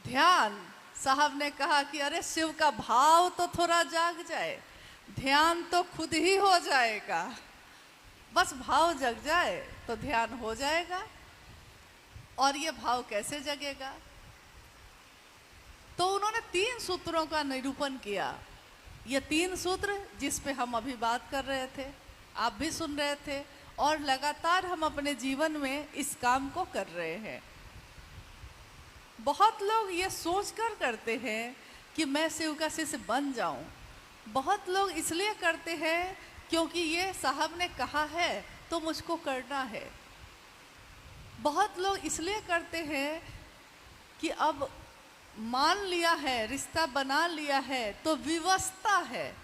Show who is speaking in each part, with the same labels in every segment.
Speaker 1: ध्यान, साहब ने कहा कि अरे शिव का भाव तो थोड़ा जाग जाए, ध्यान तो खुद ही हो जाएगा। बस भाव जग जाए तो ध्यान हो जाएगा। और ये भाव कैसे जगेगा? तो उन्होंने 3 सूत्रों का निरूपण किया। ये 3 सूत्र जिस पे हम अभी बात कर रहे थे, आप भी सुन रहे थे, और लगातार हम अपने जीवन में इस काम को कर रहे हैं। बहुत लोग ये सोचकर करते हैं कि मैं शिव का शिष्य बन जाऊं। बहुत लोग इसलिए करते हैं क्योंकि ये साहब ने कहा है तो मुझको करना है। बहुत लोग इसलिए करते हैं कि अब मान लिया है, रिश्ता बना लिया है तो विवशता है,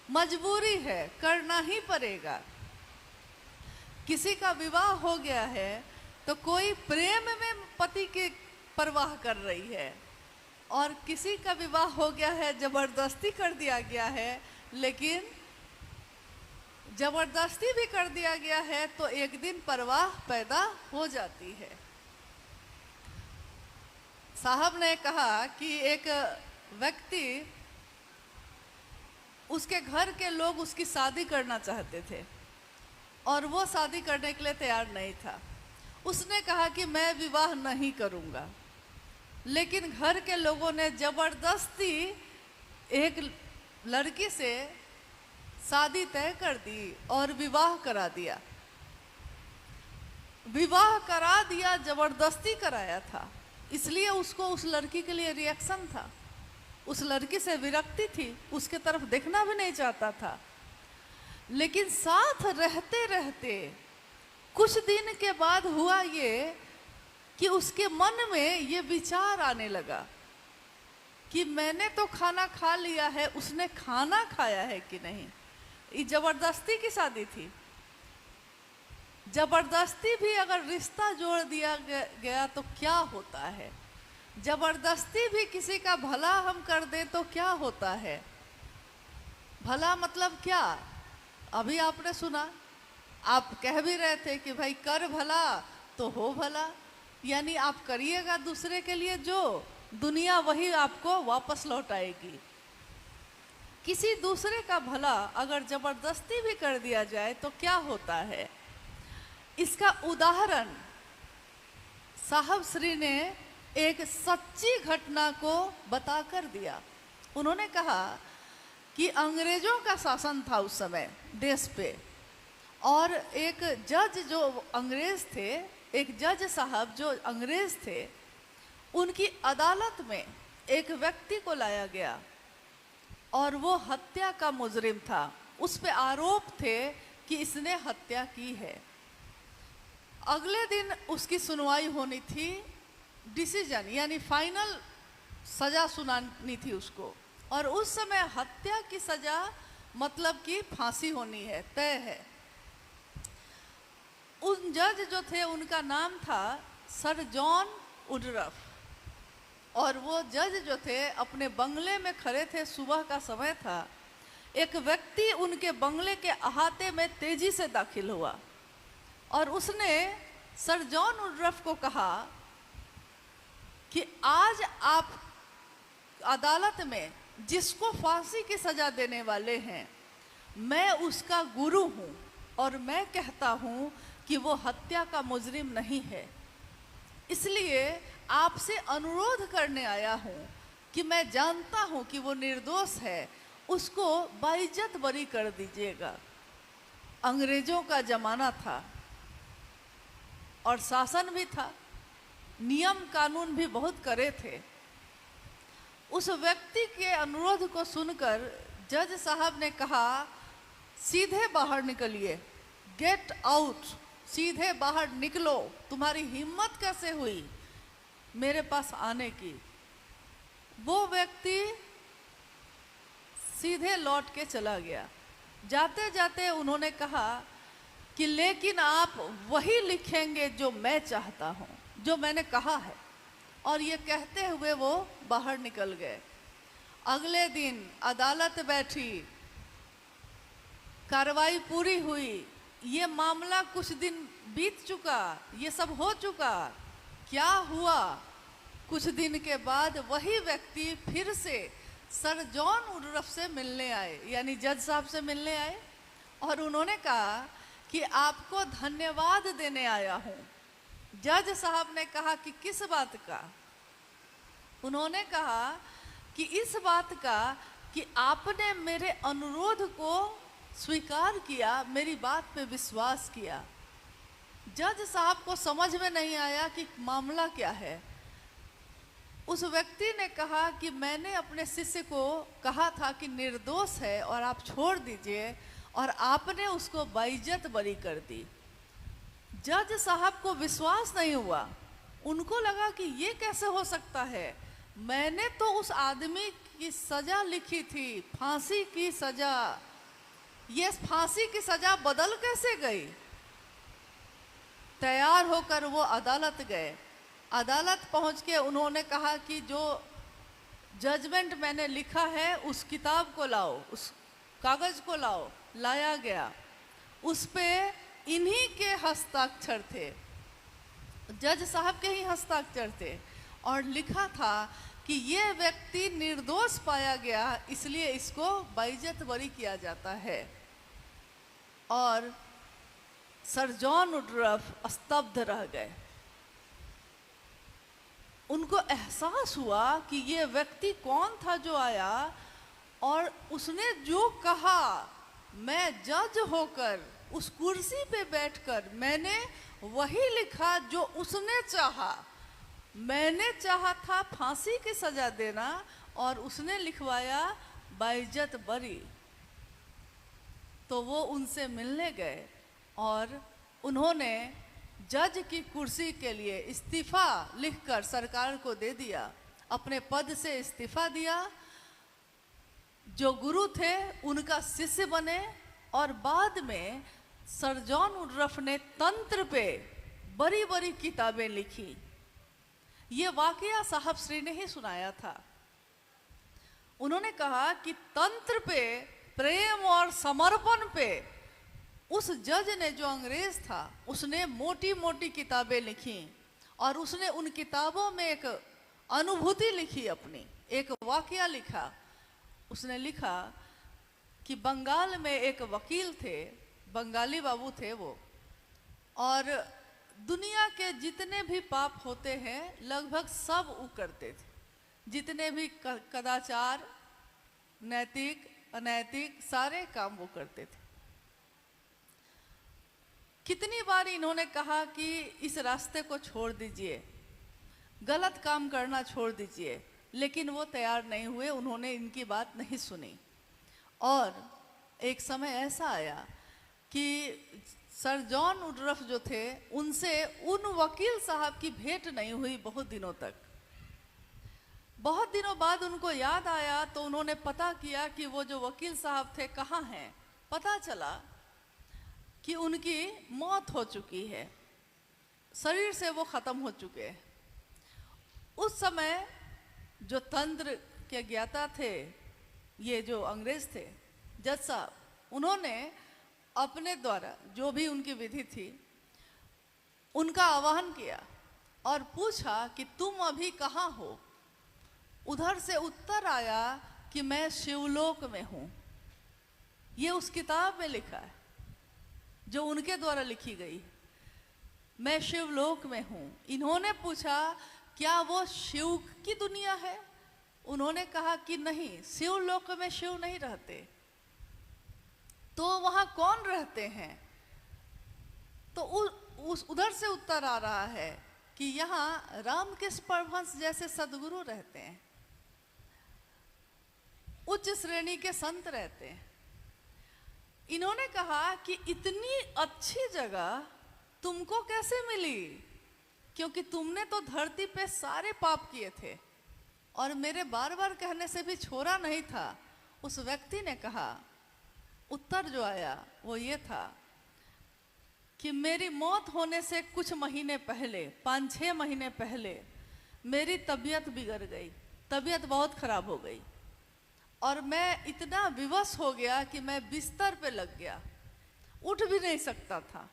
Speaker 1: मजबूरी है, करना ही पड़ेगा। किसी का विवाह हो गया है तो कोई प्रेम में पति की परवाह कर रही है, और किसी का विवाह हो गया है जबरदस्ती कर दिया गया है, लेकिन जबरदस्ती भी कर दिया गया है तो एक दिन परवाह पैदा हो जाती है। साहब ने कहा कि एक व्यक्ति, उसके घर के लोग उसकी शादी करना चाहते थे और वो शादी करने के लिए तैयार नहीं था। उसने कहा कि मैं विवाह नहीं करूंगा, लेकिन घर के लोगों ने जबरदस्ती एक लड़की से शादी तय कर दी और विवाह करा दिया। विवाह करा दिया, जबरदस्ती कराया था, इसलिए उसको उस लड़की के लिए रिएक्शन था, उस लड़की से विरक्ति थी, उसके तरफ देखना भी नहीं चाहता था। लेकिन साथ रहते रहते कुछ दिन के बाद हुआ ये कि उसके मन में ये विचार आने लगा कि मैंने तो खाना खा लिया है, उसने खाना खाया है कि नहीं। ये जबरदस्ती की शादी थी। जबरदस्ती भी अगर रिश्ता जोड़ दिया गया तो क्या होता है? जबरदस्ती भी किसी का भला हम कर दें तो क्या होता है? भला मतलब क्या? अभी आपने सुना, आप कह भी रहे थे कि भाई कर भला तो हो भला, यानी आप करिएगा दूसरे के लिए जो, दुनिया वही आपको वापस लौटाएगी। किसी दूसरे का भला अगर जबरदस्ती भी कर दिया जाए तो क्या होता है? इसका उदाहरण साहब श्री ने एक सच्ची घटना को बताकर दिया। उन्होंने कहा कि अंग्रेजों का शासन था उस समय देश पे, और एक जज जो अंग्रेज थे, एक जज साहब जो अंग्रेज थे, उनकी अदालत में एक व्यक्ति को लाया गया और वो हत्या का मुजरिम था। उस पे आरोप थे कि इसने हत्या की है। अगले दिन उसकी सुनवाई होनी थी, डिसीजन यानी फाइनल सजा सुनानी थी उसको, और उस समय हत्या की सजा मतलब कि फांसी होनी है, तय है। उन जज जो थे उनका नाम था सर जॉन वुडरफ, और वो जज जो थे अपने बंगले में खड़े थे, सुबह का समय था। एक व्यक्ति उनके बंगले के अहाते में तेजी से दाखिल हुआ और उसने सर जॉन वुडरफ को कहा कि आज आप अदालत में जिसको फांसी की सजा देने वाले हैं, मैं उसका गुरु हूं और मैं कहता हूं कि वो हत्या का मुजरिम नहीं है। इसलिए आपसे अनुरोध करने आया हूं कि मैं जानता हूं कि वो निर्दोष है, उसको बाइज्जत बरी कर दीजिएगा। अंग्रेजों का जमाना था और शासन भी था, नियम कानून भी बहुत कड़े थे। उस व्यक्ति के अनुरोध को सुनकर जज साहब ने कहा, सीधे बाहर निकलिए, गेट आउट, सीधे बाहर निकलो, तुम्हारी हिम्मत कैसे हुई मेरे पास आने की। वो व्यक्ति सीधे लौट के चला गया। जाते जाते उन्होंने कहा कि लेकिन आप वही लिखेंगे जो मैं चाहता हूं, जो मैंने कहा है। और ये कहते हुए वो बाहर निकल गए। अगले दिन अदालत बैठी, कार्रवाई पूरी हुई, ये मामला कुछ दिन बीत चुका, ये सब हो चुका। क्या हुआ? कुछ दिन के बाद वही व्यक्ति फिर से सर जॉन वुडरफ से मिलने आए, यानी जज साहब से मिलने आए, और उन्होंने कहा कि आपको धन्यवाद देने आया हूँ। जज साहब ने कहा कि किस बात का? उन्होंने कहा कि इस बात का कि आपने मेरे अनुरोध को स्वीकार किया, मेरी बात पे विश्वास किया। जज साहब को समझ में नहीं आया कि मामला क्या है। उस व्यक्ति ने कहा कि मैंने अपने शिष्य को कहा था कि निर्दोष है और आप छोड़ दीजिए, और आपने उसको बाइज्जत बरी कर दी। जज साहब को विश्वास नहीं हुआ। उनको लगा कि ये कैसे हो सकता है, मैंने तो उस आदमी की सजा लिखी थी, फांसी की सजा, ये फांसी की सजा बदल कैसे गई? तैयार होकर वो अदालत गए। अदालत पहुंच के उन्होंने कहा कि जो जजमेंट मैंने लिखा है उस किताब को लाओ, उस कागज को लाओ। लाया गया। उस पे इन्हीं के हस्ताक्षर थे, जज साहब के ही हस्ताक्षर थे, और लिखा था कि ये व्यक्ति निर्दोष पाया गया, इसलिए इसको बाइज्जत बरी किया जाता है। और सर जॉन वुडरफ स्तब्ध रह गए। उनको एहसास हुआ कि ये व्यक्ति कौन था जो आया और उसने जो कहा, मैं जज होकर उस कुर्सी पे बैठकर मैंने वही लिखा जो उसने चाहा। मैंने चाहा था फांसी की सजा देना और उसने लिखवाया बाइज्जत बरी। तो वो उनसे मिलने गए और उन्होंने जज की कुर्सी के लिए इस्तीफा लिखकर सरकार को दे दिया, अपने पद से इस्तीफा दिया। जो गुरु थे उनका शिष्य बने, और बाद में सर जॉन वुडरफ ने तंत्र पे बड़ी बड़ी किताबें लिखी। ये वाकया साहब श्री ने ही सुनाया था। उन्होंने कहा कि तंत्र पे, प्रेम और समर्पण पे उस जज ने, जो अंग्रेज था, उसने मोटी मोटी किताबें लिखी, और उसने उन किताबों में एक अनुभूति लिखी, अपनी एक वाकया लिखा। उसने लिखा कि बंगाल में एक वकील थे, बंगाली बाबू थे वो, और दुनिया के जितने भी पाप होते हैं लगभग सब वो करते थे। जितने भी कदाचार, नैतिक अनैतिक, सारे काम वो करते थे। कितनी बार इन्होंने कहा कि इस रास्ते को छोड़ दीजिए, गलत काम करना छोड़ दीजिए, लेकिन वो तैयार नहीं हुए, उन्होंने इनकी बात नहीं सुनी। और एक समय ऐसा आया कि सर जॉन वुडरफ जो थे, उनसे उन वकील साहब की भेंट नहीं हुई बहुत दिनों तक। बहुत दिनों बाद उनको याद आया तो उन्होंने पता किया कि वो जो वकील साहब थे कहाँ हैं। पता चला कि उनकी मौत हो चुकी है, शरीर से वो ख़त्म हो चुके हैं। उस समय जो तंत्र के ज्ञाता थे, ये जो अंग्रेज थे, जज साहब, उन्होंने अपने द्वारा जो भी उनकी विधि थी उनका आह्वान किया और पूछा कि तुम अभी कहाँ हो? उधर से उत्तर आया कि मैं शिवलोक में हूँ। ये उस किताब में लिखा है जो उनके द्वारा लिखी गई, मैं शिवलोक में हूँ। इन्होंने पूछा क्या वो शिव की दुनिया है? उन्होंने कहा कि नहीं, शिवलोक में शिव नहीं रहते। तो वहाँ कौन रहते हैं? तो उस उधर से उत्तर आ रहा है कि यहाँ रामकृष्ण परमहंस जैसे सदगुरु रहते हैं, उच्च श्रेणी के संत रहते हैं। इन्होंने कहा कि इतनी अच्छी जगह तुमको कैसे मिली? क्योंकि तुमने तो धरती पे सारे पाप किए थे और मेरे बार बार कहने से भी छोड़ा नहीं था। उस व्यक्ति ने कहा, उत्तर जो आया वो ये था कि मेरी मौत होने से कुछ महीने पहले, 5-6 महीने पहले मेरी तबीयत बिगड़ गई, तबीयत बहुत खराब हो गई और मैं इतना विवश हो गया कि मैं बिस्तर पे लग गया, उठ भी नहीं सकता था।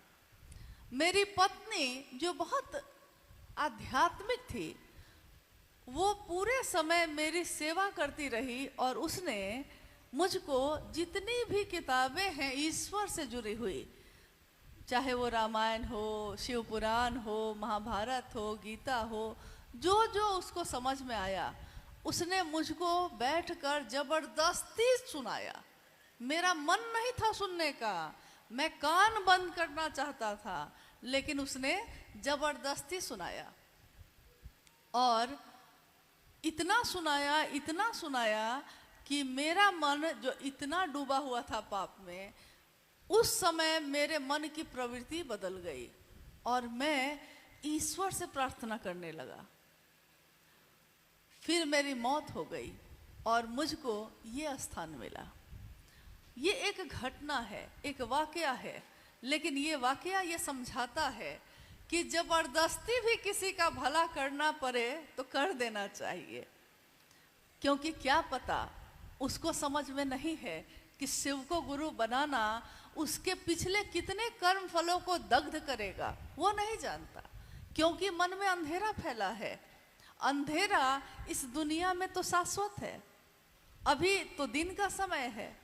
Speaker 1: मेरी पत्नी जो बहुत आध्यात्मिक थी, वो पूरे समय मेरी सेवा करती रही और उसने मुझको जितनी भी किताबें हैं ईश्वर से जुड़ी हुई, चाहे वो रामायण हो, शिव पुराण हो, महाभारत हो, गीता हो, जो जो उसको समझ में आया उसने मुझको बैठकर जबरदस्ती सुनाया। मेरा मन नहीं था सुनने का, मैं कान बंद करना चाहता था, लेकिन उसने जबरदस्ती सुनाया। और इतना सुनाया कि मेरा मन जो इतना डूबा हुआ था पाप में, उस समय मेरे मन की प्रवृत्ति बदल गई और मैं ईश्वर से प्रार्थना करने लगा। फिर मेरी मौत हो गई और मुझको ये स्थान मिला। ये एक घटना है, एक वाकया है, लेकिन ये वाकया ये समझाता है कि जबरदस्ती भी किसी का भला करना पड़े तो कर देना चाहिए, क्योंकि क्या पता उसको समझ में नहीं है कि शिव को गुरु बनाना उसके पिछले कितने कर्म फलों को दग्ध करेगा, वो नहीं जानता, क्योंकि मन में अंधेरा फैला है। अंधेरा इस दुनिया में तो शाश्वत है, अभी तो दिन का समय है,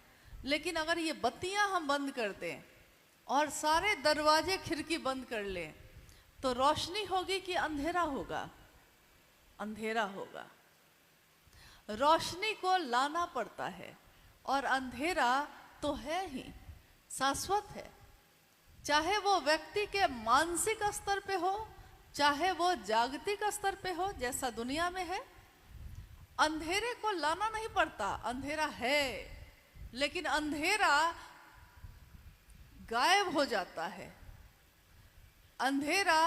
Speaker 1: लेकिन अगर ये बत्तियां हम बंद कर दें और सारे दरवाजे खिड़की बंद कर लें तो रोशनी होगी कि अंधेरा होगा? अंधेरा होगा। रोशनी को लाना पड़ता है और अंधेरा तो है ही, शाश्वत है। चाहे वो व्यक्ति के मानसिक स्तर पे हो, चाहे वो जागतिक स्तर पे हो, जैसा दुनिया में है, अंधेरे को लाना नहीं पड़ता। अंधेरा है, लेकिन अंधेरा गायब हो जाता है। अंधेरा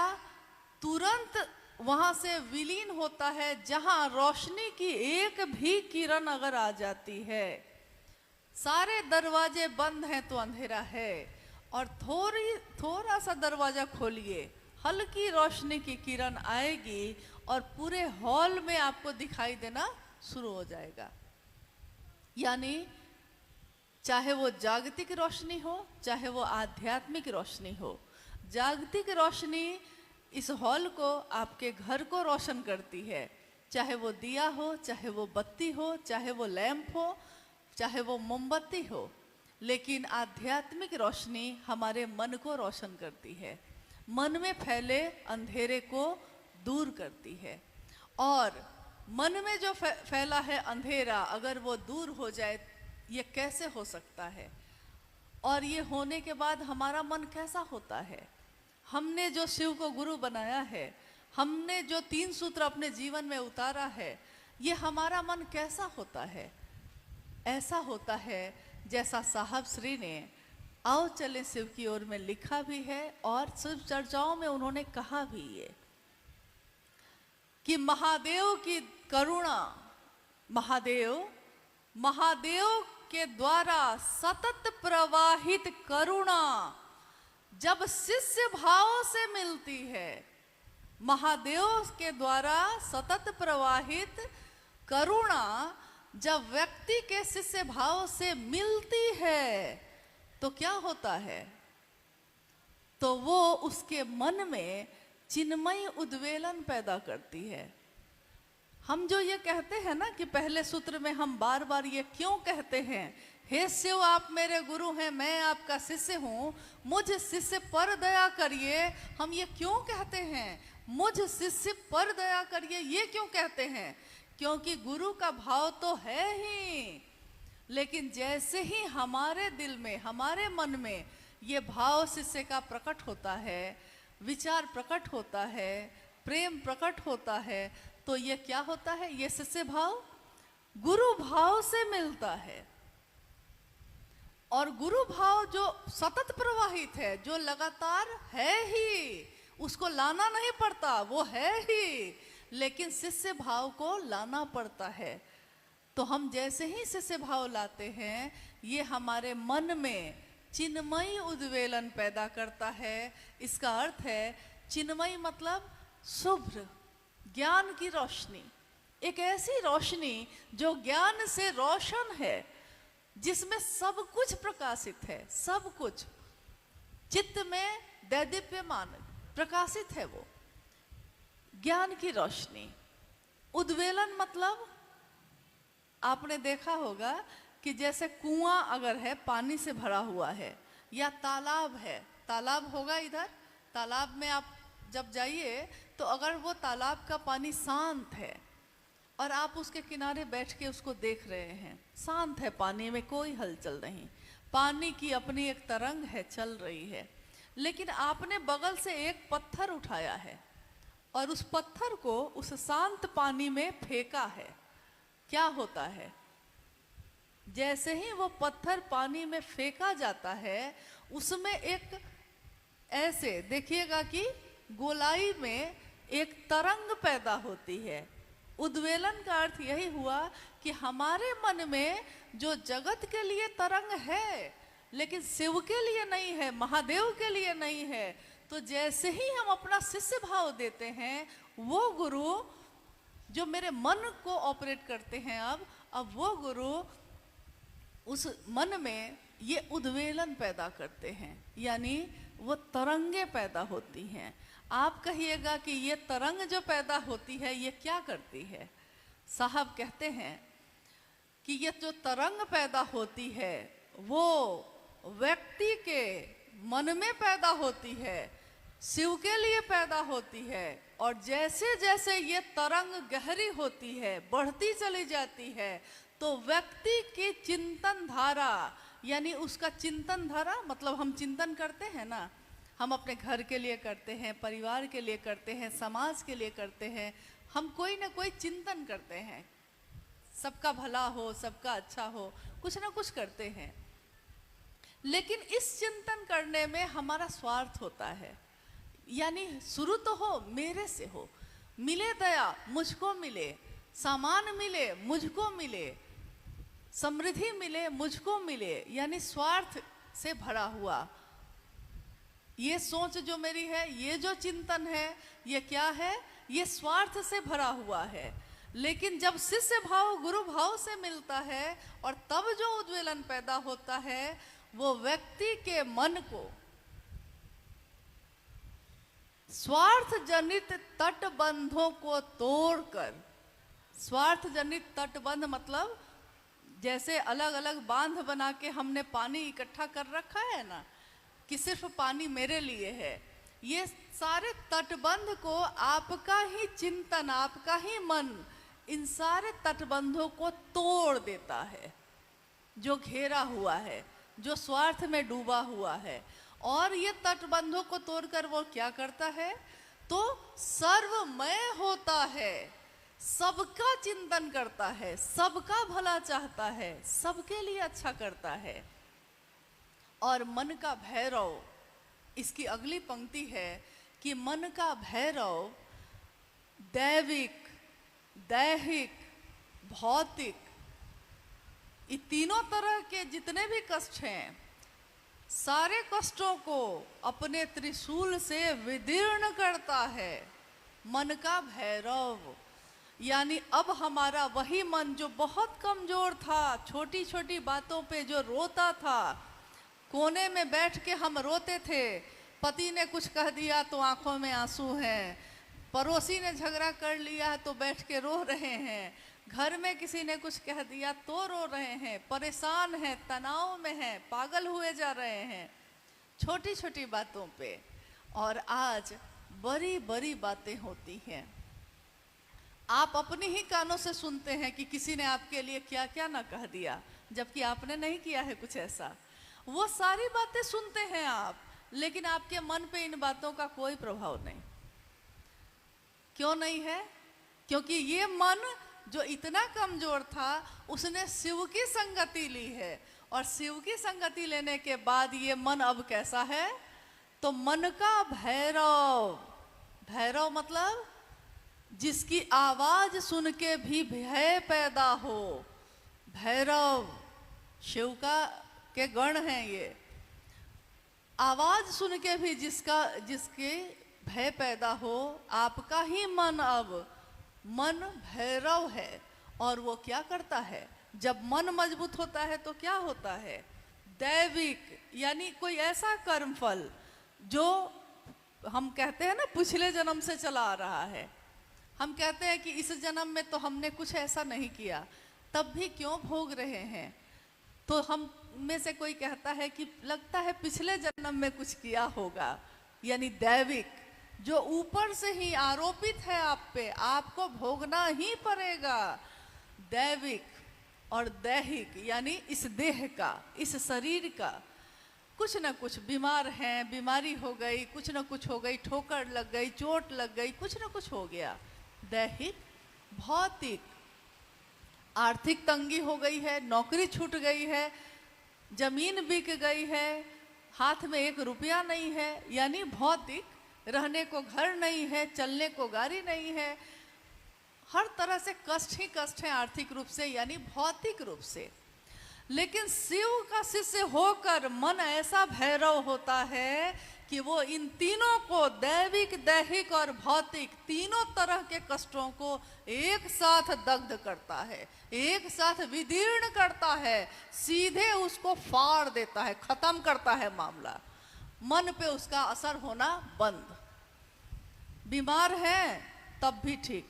Speaker 1: तुरंत वहां से विलीन होता है जहां रोशनी की एक भी किरण अगर आ जाती है। सारे दरवाजे बंद हैं तो अंधेरा है, और थोड़ा सा दरवाजा खोलिए, हल्की रोशनी की किरण आएगी और पूरे हॉल में आपको दिखाई देना शुरू हो जाएगा। यानी चाहे वो जागतिक रोशनी हो, चाहे वो आध्यात्मिक रोशनी हो, जागतिक रोशनी इस हॉल को, आपके घर को रोशन करती है, चाहे वो दिया हो, चाहे वो बत्ती हो, चाहे वो लैंप हो, चाहे वो मोमबत्ती हो। लेकिन आध्यात्मिक रोशनी हमारे मन को रोशन करती है, मन में फैले अंधेरे को दूर करती है। और मन में जो फैला है अंधेरा, अगर वो दूर हो जाए, ये कैसे हो सकता है? और ये होने के बाद हमारा मन कैसा होता है? हमने जो शिव को गुरु बनाया है, हमने जो 3 सूत्र अपने जीवन में उतारा है, ये हमारा मन कैसा होता है? ऐसा होता है जैसा साहब श्री ने आओ चले शिव की ओर में लिखा भी है, और शिव चर्चाओं में उन्होंने कहा भी ये कि महादेव की करुणा, महादेव के द्वारा सतत प्रवाहित करुणा जब शिष्य भाव से मिलती है, महादेव के द्वारा सतत प्रवाहित करुणा जब व्यक्ति के शिष्य भाव से मिलती है तो क्या होता है? तो वो उसके मन में चिन्मयी उद्वेलन पैदा करती है। हम जो ये कहते हैं ना कि पहले सूत्र में हम बार बार ये क्यों कहते हैं, हे शिव आप मेरे गुरु हैं, मैं आपका शिष्य हूँ, मुझ शिष्य पर दया करिए, हम ये क्यों कहते हैं? मुझ शिष्य पर दया करिए, ये क्यों कहते हैं? क्योंकि गुरु का भाव तो है ही, लेकिन जैसे ही हमारे दिल में, हमारे मन में ये भाव शिष्य का प्रकट होता है, विचार प्रकट होता है, प्रेम प्रकट होता है, तो ये क्या होता है? ये शिष्य भाव गुरु भाव से मिलता है। और गुरु भाव जो सतत प्रवाहित है, जो लगातार है ही, उसको लाना नहीं पड़ता, वो है ही, लेकिन शिष्य भाव को लाना पड़ता है। तो हम जैसे ही शिष्य भाव लाते हैं, ये हमारे मन में चिन्मयी उद्वेलन पैदा करता है। इसका अर्थ है चिन्मयी मतलब शुभ्र, ज्ञान की रोशनी, एक ऐसी रोशनी जो ज्ञान से रोशन है, जिसमें सब कुछ प्रकाशित है, सब कुछ चित्त में दैदीप्यमान प्रकाशित है। वो ज्ञान की रोशनी, उद्वेलन मतलब आपने देखा होगा कि जैसे कुआं अगर है, पानी से भरा हुआ है, या तालाब है, तालाब होगा इधर, तालाब में आप जब जाइए तो अगर वो तालाब का पानी शांत है और आप उसके किनारे बैठ के उसको देख रहे हैं, शांत है, पानी में कोई हलचल नहीं, पानी की अपनी एक तरंग है, चल रही है, लेकिन आपने बगल से एक पत्थर उठाया है और उस पत्थर को उस शांत पानी में फेंका है, क्या होता है? जैसे ही वो पत्थर पानी में फेंका जाता है, उसमें एक ऐसे देखिएगा कि गोलाई में एक तरंग पैदा होती है। उद्वेलन का अर्थ यही हुआ कि हमारे मन में जो जगत के लिए तरंग है लेकिन शिव के लिए नहीं है, महादेव के लिए नहीं है, तो जैसे ही हम अपना शिष्य भाव देते हैं, वो गुरु जो मेरे मन को ऑपरेट करते हैं, अब वो गुरु उस मन में ये उद्वेलन पैदा करते हैं, यानी वो तरंगे पैदा होती हैं। आप कहिएगा कि ये तरंग जो पैदा होती है ये क्या करती है? साहब कहते हैं कि ये जो तरंग पैदा होती है वो व्यक्ति के मन में पैदा होती है, शिव के लिए पैदा होती है, और जैसे जैसे ये तरंग गहरी होती है, बढ़ती चली जाती है, तो व्यक्ति की चिंतन धारा, यानी उसका चिंतन धारा मतलब हम चिंतन करते हैं ना, हम अपने घर के लिए करते हैं, परिवार के लिए करते हैं, समाज के लिए करते हैं, हम कोई ना कोई चिंतन करते हैं, सबका भला हो, सबका अच्छा हो, कुछ ना कुछ करते हैं, लेकिन इस चिंतन करने में हमारा स्वार्थ होता है, यानी शुरू तो हो मेरे से हो, मिले दया मुझको मिले, सामान मिले मुझको मिले, समृद्धि मिले मुझको मिले, यानी स्वार्थ से भरा हुआ ये सोच जो मेरी है, ये जो चिंतन है, ये क्या है? ये स्वार्थ से भरा हुआ है। लेकिन जब शिष्य भाव गुरु भाव से मिलता है और तब जो उद्वेलन पैदा होता है, वो व्यक्ति के मन को स्वार्थ जनित तटबंधों को तोड़कर, स्वार्थ जनित तटबंध मतलब जैसे अलग अलग बांध बना के हमने पानी इकट्ठा कर रखा है ना, कि सिर्फ पानी मेरे लिए है, ये सारे तटबंध को आपका ही चिंतन, आपका ही मन इन सारे तटबंधों को तोड़ देता है, जो घेरा हुआ है, जो स्वार्थ में डूबा हुआ है। और ये तटबंधों को तोड़कर वो क्या करता है? तो सर्वमय होता है, सबका चिंतन करता है, सबका भला चाहता है, सबके लिए अच्छा करता है। और मन का भैरव, इसकी अगली पंक्ति है कि मन का भैरव दैविक, दैहिक, भौतिक, ये तीनों तरह के जितने भी कष्ट हैं, सारे कष्टों को अपने त्रिशूल से विदीर्ण करता है। मन का भैरव यानी अब हमारा वही मन जो बहुत कमजोर था, छोटी छोटी बातों पे जो रोता था, कोने में बैठ के हम रोते थे, पति ने कुछ कह दिया तो आंखों में आंसू हैं, पड़ोसी ने झगड़ा कर लिया तो बैठ के रो रहे हैं, घर में किसी ने कुछ कह दिया तो रो रहे हैं, परेशान हैं, तनाव में हैं, पागल हुए जा रहे हैं छोटी छोटी बातों पे। और आज बड़ी बड़ी बातें होती हैं, आप अपनी ही कानों से सुनते हैं कि किसी ने आपके लिए क्या क्या ना कह दिया, जबकि आपने नहीं किया है कुछ ऐसा। वो सारी बातें सुनते हैं आप, लेकिन आपके मन पे इन बातों का कोई प्रभाव नहीं। क्यों नहीं है? क्योंकि ये मन जो इतना कमजोर था, उसने शिव की संगति ली है, और शिव की संगति लेने के बाद ये मन अब कैसा है? तो मन का भैरव, भैरव मतलब जिसकी आवाज सुन के भी भय पैदा हो। भैरव शिव का के गण हैं ये, आवाज सुन के भी जिसके भय पैदा हो। आपका ही मन अब मन भैरव है, और वो क्या करता है? जब मन मजबूत होता है तो क्या होता है? दैविक यानी कोई ऐसा कर्मफल जो हम कहते हैं ना पिछले जन्म से चला आ रहा है, हम कहते हैं कि इस जन्म में तो हमने कुछ ऐसा नहीं किया, तब भी क्यों भोग रहे हैं। तो हम में से कोई कहता है कि लगता है पिछले जन्म में कुछ किया होगा, यानी दैविक, जो ऊपर से ही आरोपित है आप पे, आपको भोगना ही पड़ेगा। दैविक और दैहिक यानी इस देह का, इस शरीर का, कुछ ना कुछ बीमार हैं, बीमारी हो गई, कुछ ना कुछ हो गई, ठोकर लग गई, चोट लग गई, कुछ ना कुछ हो गया। दैहिक, भौतिक, आर्थिक तंगी हो गई है, नौकरी छूट गई है, जमीन बिक गई है, हाथ में 1 रुपया नहीं है, यानी भौतिक। रहने को घर नहीं है, चलने को गाड़ी नहीं है, हर तरह से कष्ट ही कष्ट है आर्थिक रूप से, यानी भौतिक रूप से। लेकिन शिव का शिष्य होकर मन ऐसा भैरव होता है कि वो इन तीनों को, दैविक, दैहिक और भौतिक, तीनों तरह के कष्टों को एक साथ दग्ध करता है, एक साथ विदीर्ण करता है, सीधे उसको फाड़ देता है, खत्म करता है मामला। मन पे उसका असर होना बंद। बीमार है तब भी ठीक,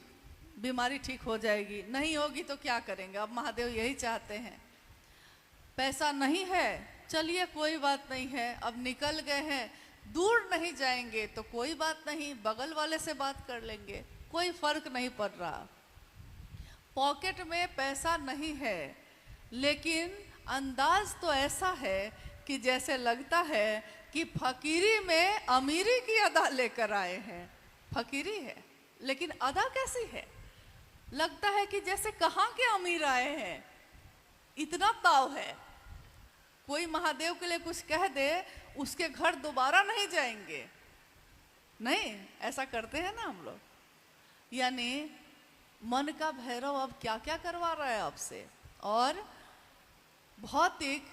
Speaker 1: बीमारी ठीक हो जाएगी, नहीं होगी तो क्या करेंगे, अब महादेव यही चाहते हैं। पैसा नहीं है, चलिए कोई बात नहीं है, अब निकल गए हैं, दूर नहीं जाएंगे तो कोई बात नहीं, बगल वाले से बात कर लेंगे, कोई फर्क नहीं पड़ रहा। पॉकेट में पैसा नहीं है, लेकिन अंदाज तो ऐसा है कि जैसे लगता है कि फकीरी में अमीरी की अदा लेकर आए हैं। फकीरी है लेकिन अदा कैसी है, लगता है कि जैसे कहाँ के अमीर आए हैं, इतना ताव है। कोई महादेव के लिए कुछ कह दे, उसके घर दोबारा नहीं जाएंगे। नहीं, ऐसा करते हैं ना हम लोग। यानी मन का भैरव अब क्या क्या करवा रहा है आपसे। और भौतिक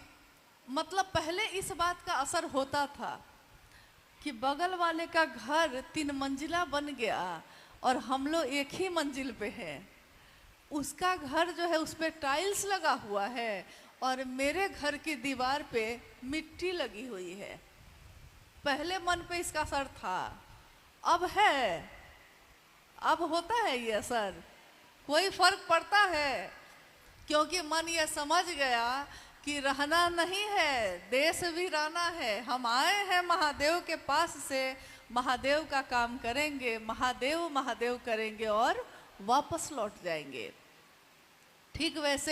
Speaker 1: मतलब पहले इस बात का असर होता था कि बगल वाले का घर 3 मंजिला बन गया और हम लोग 1 ही मंजिल पे हैं। उसका घर जो है उस पर टाइल्स लगा हुआ है और मेरे घर की दीवार पे मिट्टी लगी हुई है। पहले मन पे इसका असर था, अब है, अब होता है ये असर, कोई फर्क पड़ता है, क्योंकि मन ये समझ गया कि रहना नहीं है, देश वीराना है। हम आए हैं महादेव के पास से, महादेव का काम करेंगे, महादेव महादेव करेंगे और वापस लौट जाएंगे। ठीक वैसे